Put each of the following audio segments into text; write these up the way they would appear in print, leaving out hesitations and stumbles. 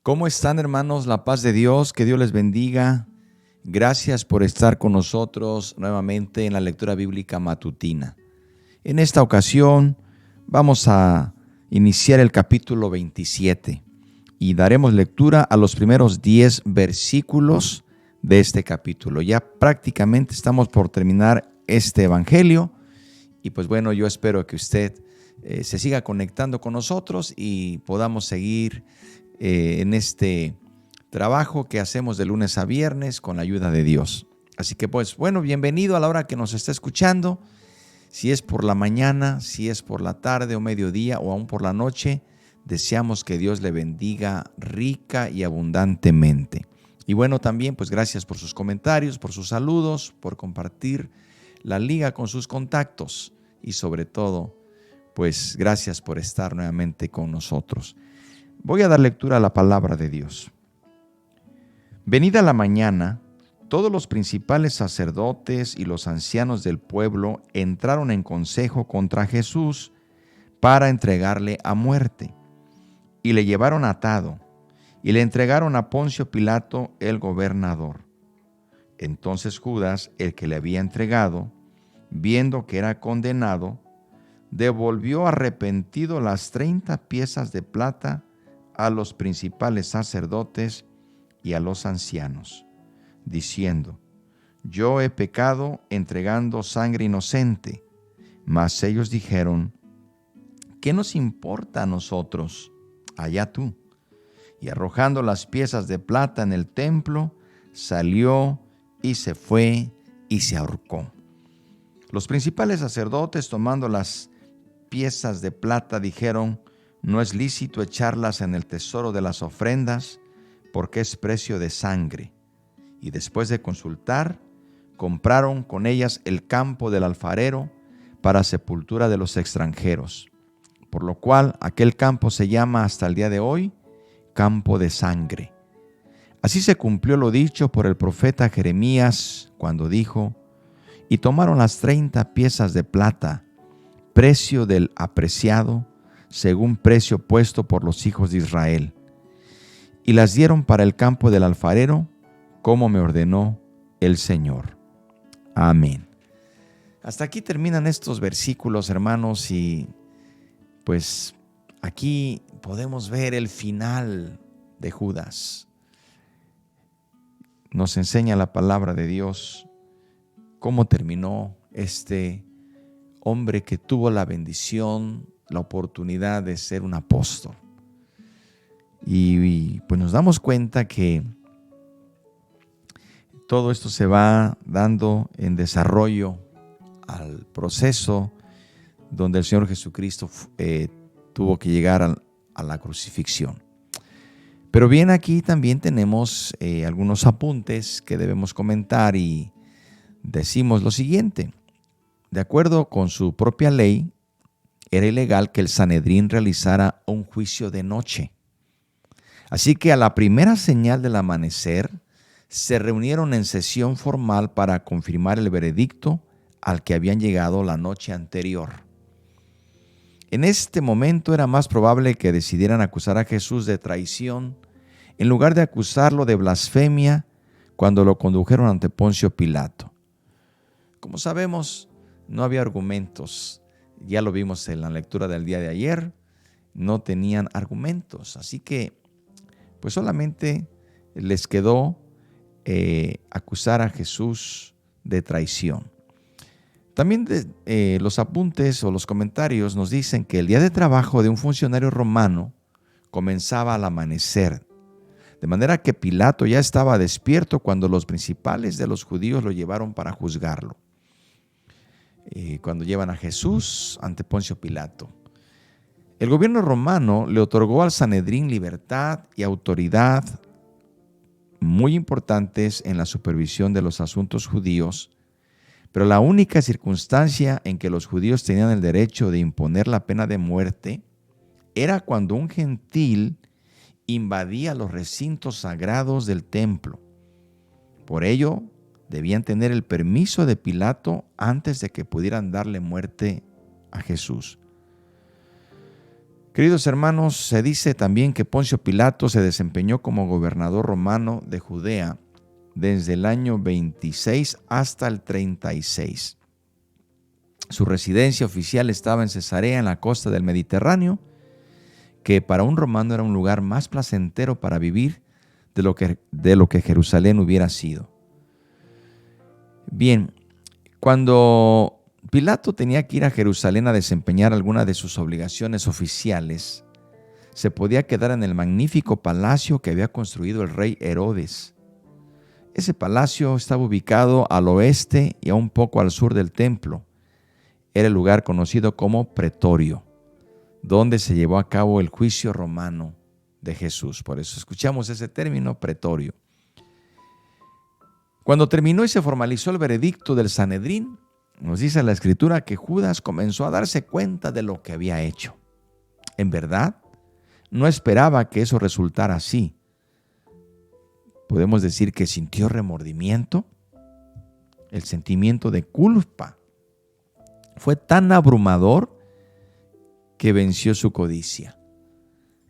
¿Cómo están, hermanos? La paz de Dios, que Dios les bendiga. Gracias por estar con nosotros nuevamente en la lectura bíblica matutina. En esta ocasión vamos a iniciar el capítulo 27 y daremos lectura a los primeros 10 versículos de este capítulo. Ya prácticamente estamos por terminar este evangelio y pues bueno, yo espero que usted se siga conectando con nosotros y podamos seguir en este trabajo que hacemos de lunes a viernes con la ayuda de Dios. Así que pues bueno, bienvenido a la hora que nos está escuchando. Si es por la mañana, si es por la tarde o mediodía o aún por la noche, deseamos que Dios le bendiga rica y abundantemente. Y bueno, también pues gracias por sus comentarios, por sus saludos, por compartir la liga con sus contactos y sobre todo, pues gracias por estar nuevamente con nosotros. Voy a dar lectura a la palabra de Dios. Venida la mañana, todos los principales sacerdotes y los ancianos del pueblo entraron en consejo contra Jesús para entregarle a muerte. Y le llevaron atado, y le entregaron a Poncio Pilato, el gobernador. Entonces Judas, el que le había entregado, viendo que era condenado, devolvió arrepentido las 30 piezas de plata a los principales sacerdotes y a los ancianos, diciendo: yo he pecado entregando sangre inocente. Mas ellos dijeron: ¿qué nos importa a nosotros? Allá tú. Y arrojando las piezas de plata en el templo, salió y se fue y se ahorcó. Los principales sacerdotes, tomando las piezas de plata, dijeron: no es lícito echarlas en el tesoro de las ofrendas, porque es precio de sangre. Y después de consultar, compraron con ellas el campo del alfarero para sepultura de los extranjeros, por lo cual aquel campo se llama hasta el día de hoy campo de sangre. Así se cumplió lo dicho por el profeta Jeremías cuando dijo: y tomaron las 30 piezas de plata, precio del apreciado, según precio puesto por los hijos de Israel, y las dieron para el campo del alfarero, como me ordenó el Señor. Amén. Hasta aquí terminan estos versículos, hermanos, y pues aquí podemos ver el final de Judas. Nos enseña la palabra de Dios cómo terminó este hombre que tuvo la bendición, la oportunidad de ser un apóstol. Y pues nos damos cuenta que todo esto se va dando en desarrollo al proceso donde el Señor Jesucristo tuvo que llegar a la crucifixión. Pero bien, aquí también tenemos algunos apuntes que debemos comentar y decimos lo siguiente. De acuerdo con su propia ley, era ilegal que el Sanedrín realizara un juicio de noche. Así que a la primera señal del amanecer, se reunieron en sesión formal para confirmar el veredicto al que habían llegado la noche anterior. En este momento era más probable que decidieran acusar a Jesús de traición en lugar de acusarlo de blasfemia cuando lo condujeron ante Poncio Pilato. Como sabemos, no había argumentos. Ya lo vimos en la lectura del día de ayer. No tenían argumentos. Así que, pues solamente les quedó acusar a Jesús de traición. También los apuntes o los comentarios nos dicen que el día de trabajo de un funcionario romano comenzaba al amanecer. De manera que Pilato ya estaba despierto cuando los principales de los judíos lo llevaron para juzgarlo. Cuando llevan a Jesús ante Poncio Pilato. El gobierno romano le otorgó al Sanedrín libertad y autoridad muy importantes en la supervisión de los asuntos judíos, pero la única circunstancia en que los judíos tenían el derecho de imponer la pena de muerte era cuando un gentil invadía los recintos sagrados del templo. Por ello, debían tener el permiso de Pilato antes de que pudieran darle muerte a Jesús. Queridos hermanos, se dice también que Poncio Pilato se desempeñó como gobernador romano de Judea desde el año 26 hasta el 36. Su residencia oficial estaba en Cesarea, en la costa del Mediterráneo, que para un romano era un lugar más placentero para vivir de lo que Jerusalén hubiera sido. Bien, cuando Pilato tenía que ir a Jerusalén a desempeñar alguna de sus obligaciones oficiales, se podía quedar en el magnífico palacio que había construido el rey Herodes. Ese palacio estaba ubicado al oeste y a un poco al sur del templo. Era el lugar conocido como Pretorio, donde se llevó a cabo el juicio romano de Jesús. Por eso escuchamos ese término, Pretorio. Cuando terminó y se formalizó el veredicto del Sanedrín, nos dice la Escritura que Judas comenzó a darse cuenta de lo que había hecho. En verdad, no esperaba que eso resultara así. Podemos decir que sintió remordimiento. El sentimiento de culpa fue tan abrumador que venció su codicia.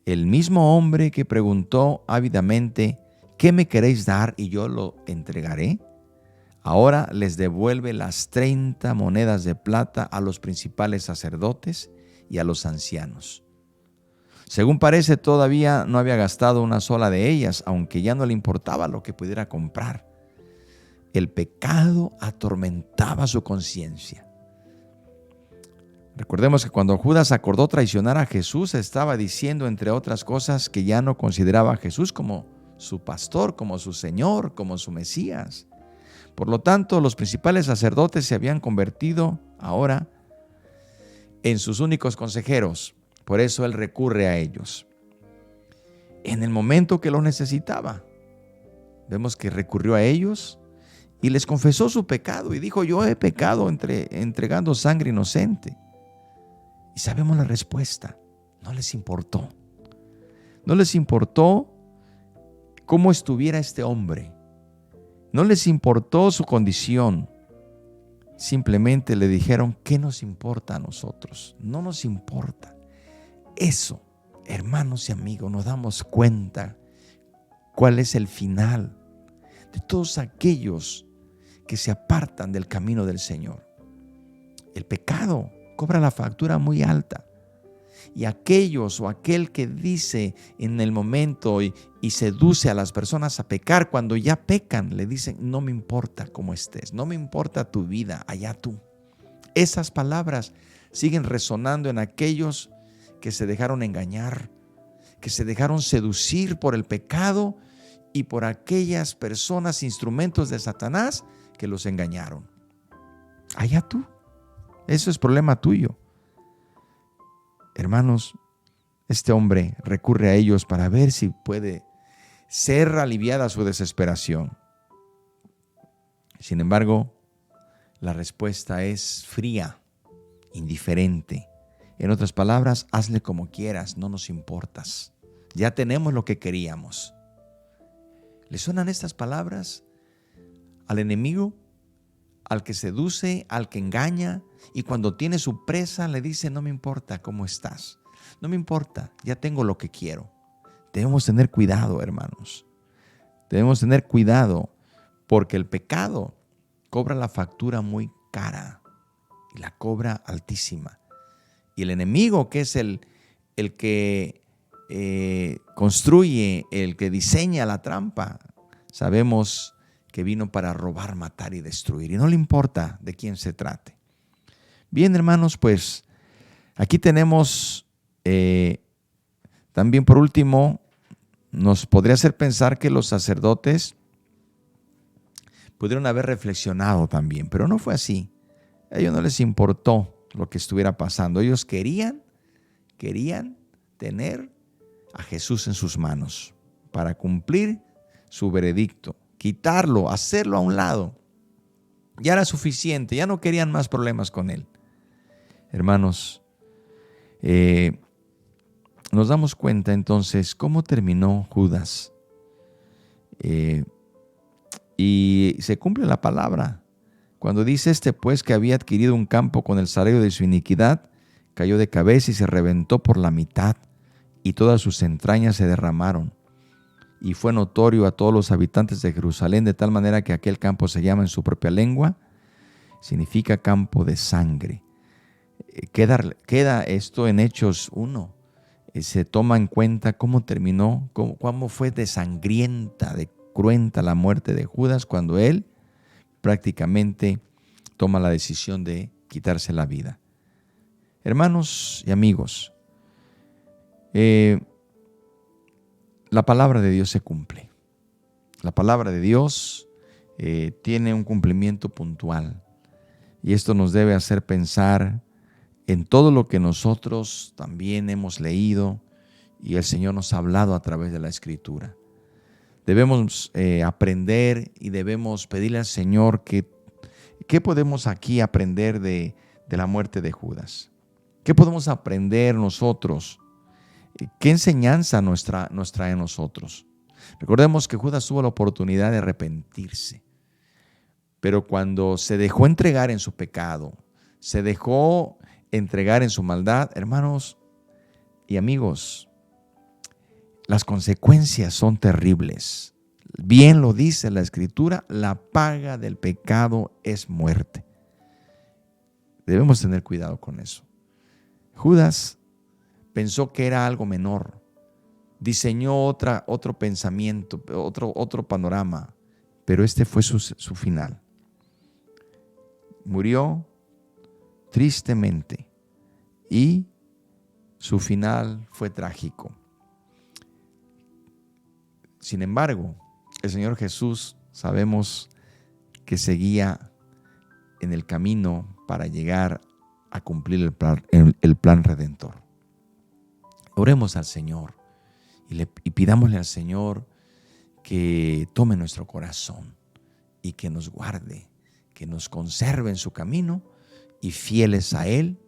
El mismo hombre que preguntó ávidamente, ¿qué me queréis dar y yo lo entregaré? Ahora les devuelve las 30 monedas de plata a los principales sacerdotes y a los ancianos. Según parece, todavía no había gastado una sola de ellas, aunque ya no le importaba lo que pudiera comprar. El pecado atormentaba su conciencia. Recordemos que cuando Judas acordó traicionar a Jesús, estaba diciendo, entre otras cosas, que ya no consideraba a Jesús como su pastor, como su Señor, como su Mesías. Por lo tanto, los principales sacerdotes se habían convertido ahora en sus únicos consejeros. Por eso él recurre a ellos en el momento que lo necesitaba. Vemos que recurrió a ellos y les confesó su pecado y dijo, yo he pecado entregando sangre inocente. Y sabemos la respuesta, no les importó. No les importó cómo estuviera este hombre. No les importó su condición. Simplemente le dijeron, ¿qué nos importa a nosotros? No nos importa. Eso, hermanos y amigos, nos damos cuenta cuál es el final de todos aquellos que se apartan del camino del Señor. El pecado cobra la factura muy alta. Y aquellos o aquel que dice en el momento y seduce a las personas a pecar, cuando ya pecan, le dicen, no me importa cómo estés, no me importa tu vida, allá tú. Esas palabras siguen resonando en aquellos que se dejaron engañar, que se dejaron seducir por el pecado y por aquellas personas, instrumentos de Satanás, que los engañaron. Allá tú. Eso es problema tuyo. Hermanos, este hombre recurre a ellos para ver si puede ser aliviada su desesperación. Sin embargo, la respuesta es fría, indiferente. En otras palabras, hazle como quieras, no nos importas. Ya tenemos lo que queríamos. ¿Le suenan estas palabras al enemigo? Al que seduce, al que engaña, y cuando tiene su presa le dice, no me importa cómo estás, no me importa, ya tengo lo que quiero. Debemos tener cuidado, hermanos. Debemos tener cuidado porque el pecado cobra la factura muy cara y la cobra altísima. Y el enemigo, que es el que construye, el que diseña la trampa, sabemos que vino para robar, matar y destruir. Y no le importa de quién se trate. Bien, hermanos, pues aquí tenemos también por último, nos podría hacer pensar que los sacerdotes pudieron haber reflexionado también, pero no fue así. A ellos no les importó lo que estuviera pasando. Ellos querían tener a Jesús en sus manos para cumplir su veredicto. Quitarlo, hacerlo a un lado. Ya era suficiente, ya no querían más problemas con él. Hermanos, nos damos cuenta entonces cómo terminó Judas. Y se cumple la palabra. Cuando dice pues que había adquirido un campo con el salario de su iniquidad, cayó de cabeza y se reventó por la mitad, y todas sus entrañas se derramaron. Y fue notorio a todos los habitantes de Jerusalén, de tal manera que aquel campo se llama en su propia lengua, significa campo de sangre. Queda esto en Hechos 1. Se toma en cuenta cómo terminó, cómo fue de sangrienta, de cruenta la muerte de Judas cuando él prácticamente toma la decisión de quitarse la vida. Hermanos y amigos, la palabra de Dios se cumple. La palabra de Dios tiene un cumplimiento puntual, y esto nos debe hacer pensar en todo lo que nosotros también hemos leído y el Señor nos ha hablado a través de la Escritura. Debemos aprender y debemos pedirle al Señor ¿qué podemos aquí aprender de la muerte de Judas? ¿Qué podemos aprender nosotros? ¿Qué enseñanza nos trae a nosotros? Recordemos que Judas tuvo la oportunidad de arrepentirse, pero cuando se dejó entregar en su pecado, se dejó entregar en su maldad, hermanos y amigos, las consecuencias son terribles. Bien lo dice la Escritura, la paga del pecado es muerte. Debemos tener cuidado con eso. Judas pensó que era algo menor, diseñó otro pensamiento, otro panorama, pero este fue su final. Murió tristemente y su final fue trágico. Sin embargo, el Señor Jesús sabemos que seguía en el camino para llegar a cumplir el plan redentor. Oremos al Señor y pidámosle al Señor que tome nuestro corazón y que nos guarde, que nos conserve en su camino y fieles a Él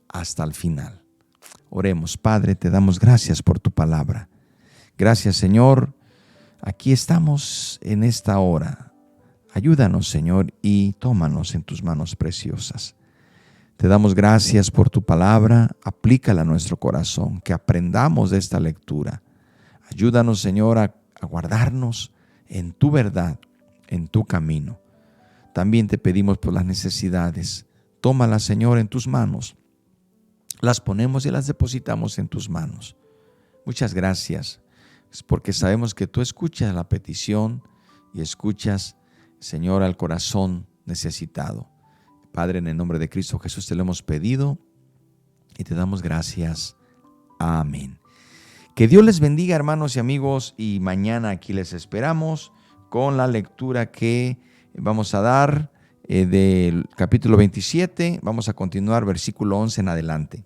hasta el final. Oremos. Padre, te damos gracias por tu palabra. Gracias, Señor. Aquí estamos en esta hora. Ayúdanos, Señor, y tómanos en tus manos preciosas. Te damos gracias por tu palabra. Aplícala a nuestro corazón, que aprendamos de esta lectura. Ayúdanos, Señor, a guardarnos en tu verdad, en tu camino. También te pedimos por las necesidades. Tómalas, Señor, en tus manos. Las ponemos y las depositamos en tus manos. Muchas gracias, porque sabemos que tú escuchas la petición y escuchas, Señor, al corazón necesitado. Padre, en el nombre de Cristo Jesús te lo hemos pedido y te damos gracias. Amén. Que Dios les bendiga, hermanos y amigos, y mañana aquí les esperamos con la lectura que vamos a dar del capítulo 27. Vamos a continuar versículo 11 en adelante.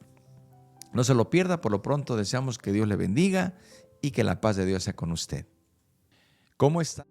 No se lo pierda. Por lo pronto deseamos que Dios le bendiga y que la paz de Dios sea con usted. ¿Cómo está?